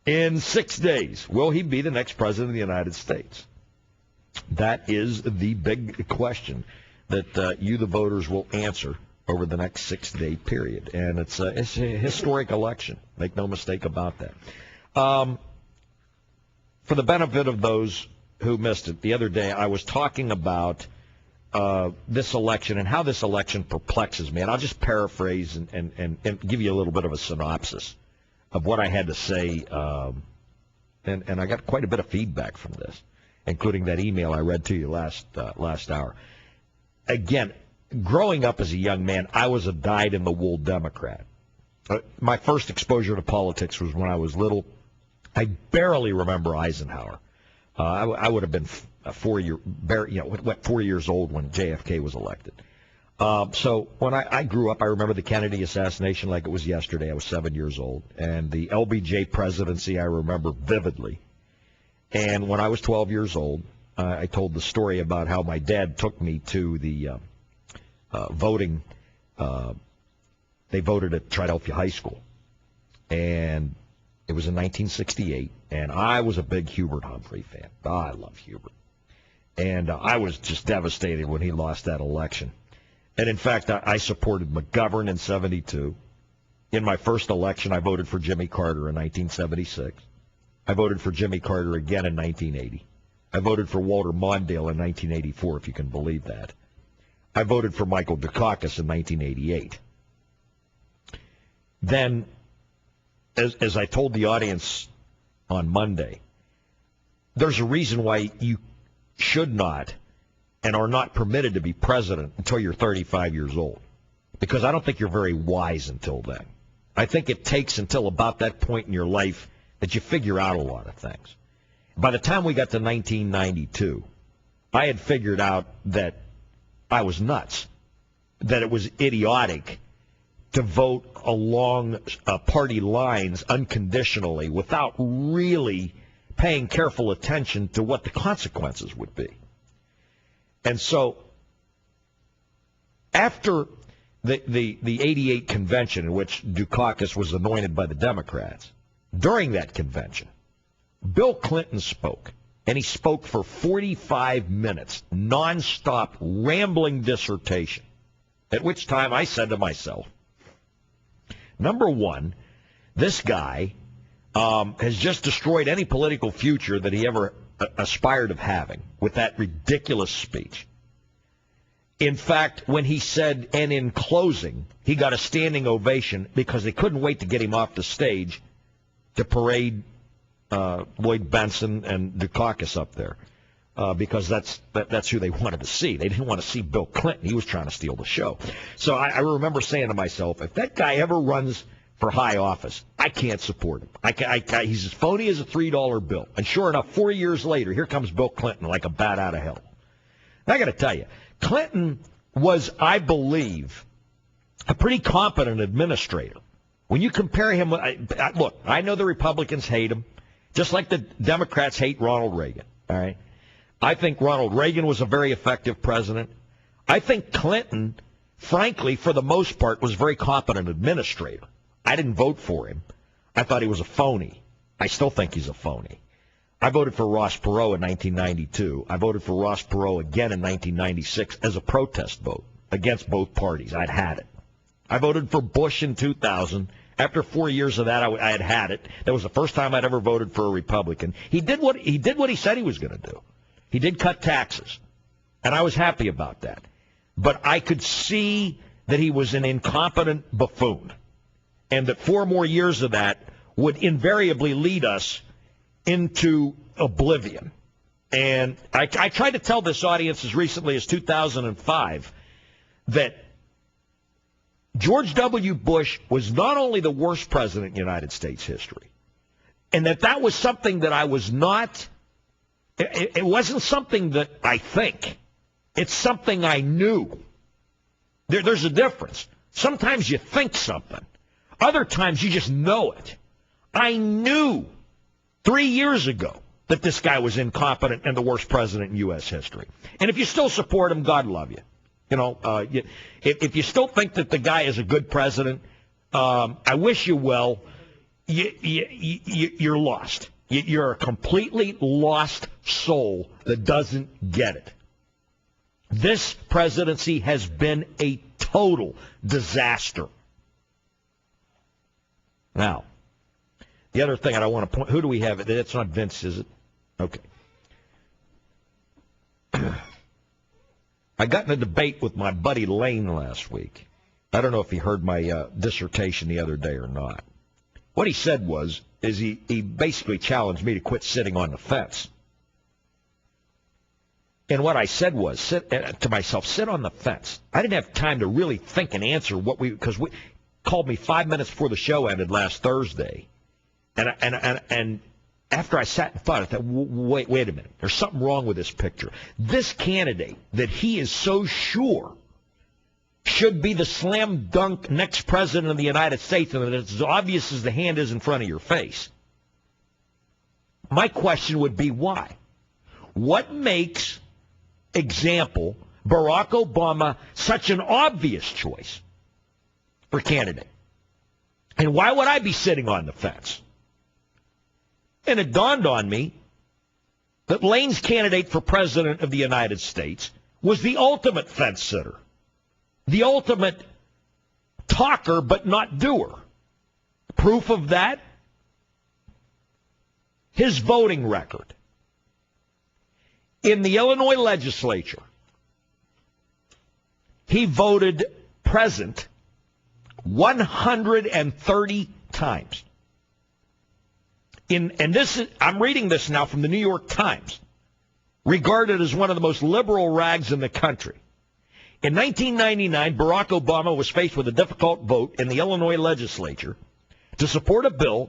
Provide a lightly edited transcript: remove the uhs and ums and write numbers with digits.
In 6 days, will he be the next president of the United States? That is the big question that you, the voters, will answer over the next 6-day period. And it's a historic election. Make no mistake about that. For the benefit of those who missed it, the other day I was talking about this election and how this election perplexes me. And I'll just paraphrase and give you a little bit of a synopsis of what I had to say. And I got quite a bit of feedback from this, including that email I read to you last hour. Again, growing up as a young man, I was a dyed-in-the-wool Democrat. My first exposure to politics was when I was little. I barely remember Eisenhower. I would have been 4 years old when JFK was elected. So when I grew up, I remember the Kennedy assassination like it was yesterday. I was 7 years old. And the LBJ presidency I remember vividly. And when I was 12 years old, I told the story about how my dad took me to the voting. They voted at Philadelphia High School. And it was in 1968. And I was a big Hubert Humphrey fan. Oh, I love Hubert. And I was just devastated when he lost that election. And, in fact, I supported McGovern in 72. In my first election, I voted for Jimmy Carter in 1976. I voted for Jimmy Carter again in 1980. I voted for Walter Mondale in 1984, if you can believe that. I voted for Michael Dukakis in 1988. Then, as I told the audience on Monday, there's a reason why you should not and are not permitted to be president until you're 35 years old, because I don't think you're very wise until then. I think it takes until about that point in your life that you figure out a lot of things. By the time we got to 1992, I had figured out that I was nuts, that it was idiotic to vote along party lines unconditionally without really paying careful attention to what the consequences would be. And so after the 88 convention in which Dukakis was anointed by the Democrats, during that convention, Bill Clinton spoke, and he spoke for 45 minutes, nonstop, rambling dissertation, at which time I said to myself, number one, this guy has just destroyed any political future that he ever aspired of having with that ridiculous speech. In fact, when he said, and in closing, he got a standing ovation because they couldn't wait to get him off the stage to parade Lloyd Benson and Dukakis up there because that's who they wanted to see. They didn't want to see Bill Clinton. He was trying to steal the show. So I remember saying to myself, if that guy ever runs for high office, I can't support him. He's as phony as a $3 bill. And sure enough, 4 years later, here comes Bill Clinton like a bat out of hell. I got to tell you, Clinton was, I believe, a pretty competent administrator. When you compare him, look, I know the Republicans hate him, just like the Democrats hate Ronald Reagan. All right, I think Ronald Reagan was a very effective president. I think Clinton, frankly, for the most part, was a very competent administrator. I didn't vote for him. I thought he was a phony. I still think he's a phony. I voted for Ross Perot in 1992. I voted for Ross Perot again in 1996 as a protest vote against both parties. I'd had it. I voted for Bush in 2000. After 4 years of that, I had had it. That was the first time I'd ever voted for a Republican. He did what he said he was going to do. He did cut taxes, and I was happy about that. But I could see that he was an incompetent buffoon, and that 4 more years of that would invariably lead us into oblivion. And I tried to tell this audience as recently as 2005 that George W. Bush was not only the worst president in United States history, and that was something that I was not, it wasn't something that I think. It's something I knew. There's a difference. Sometimes you think something. Other times you just know it. I knew 3 years ago that this guy was incompetent and the worst president in U.S. history. And if you still support him, God love you. You know, if you still think that the guy is a good president, I wish you well. you're lost. You're a completely lost soul that doesn't get it. This presidency has been a total disaster. Now, the other thing I want to point, who do we have? It's not Vince, is it? Okay. I got in a debate with my buddy Lane last week. I don't know if he heard my dissertation the other day or not. What he said is he basically challenged me to quit sitting on the fence. And what I said was, to myself, sit on the fence. I didn't have time to really think and answer because we called me 5 minutes before the show ended last Thursday. And after I sat and thought, I thought, wait a minute. There's something wrong with this picture. This candidate that he is so sure should be the slam dunk next president of the United States, and it's as obvious as the hand is in front of your face. My question would be why? What makes, example, Barack Obama such an obvious choice for candidate? And why would I be sitting on the fence? And it dawned on me that Lane's candidate for president of the United States was the ultimate fence sitter, the ultimate talker but not doer. Proof of that? His voting record. In the Illinois legislature, he voted present 130 times. I'm reading this now from the New York Times, regarded as one of the most liberal rags in the country. In 1999, Barack Obama was faced with a difficult vote in the Illinois legislature to support a bill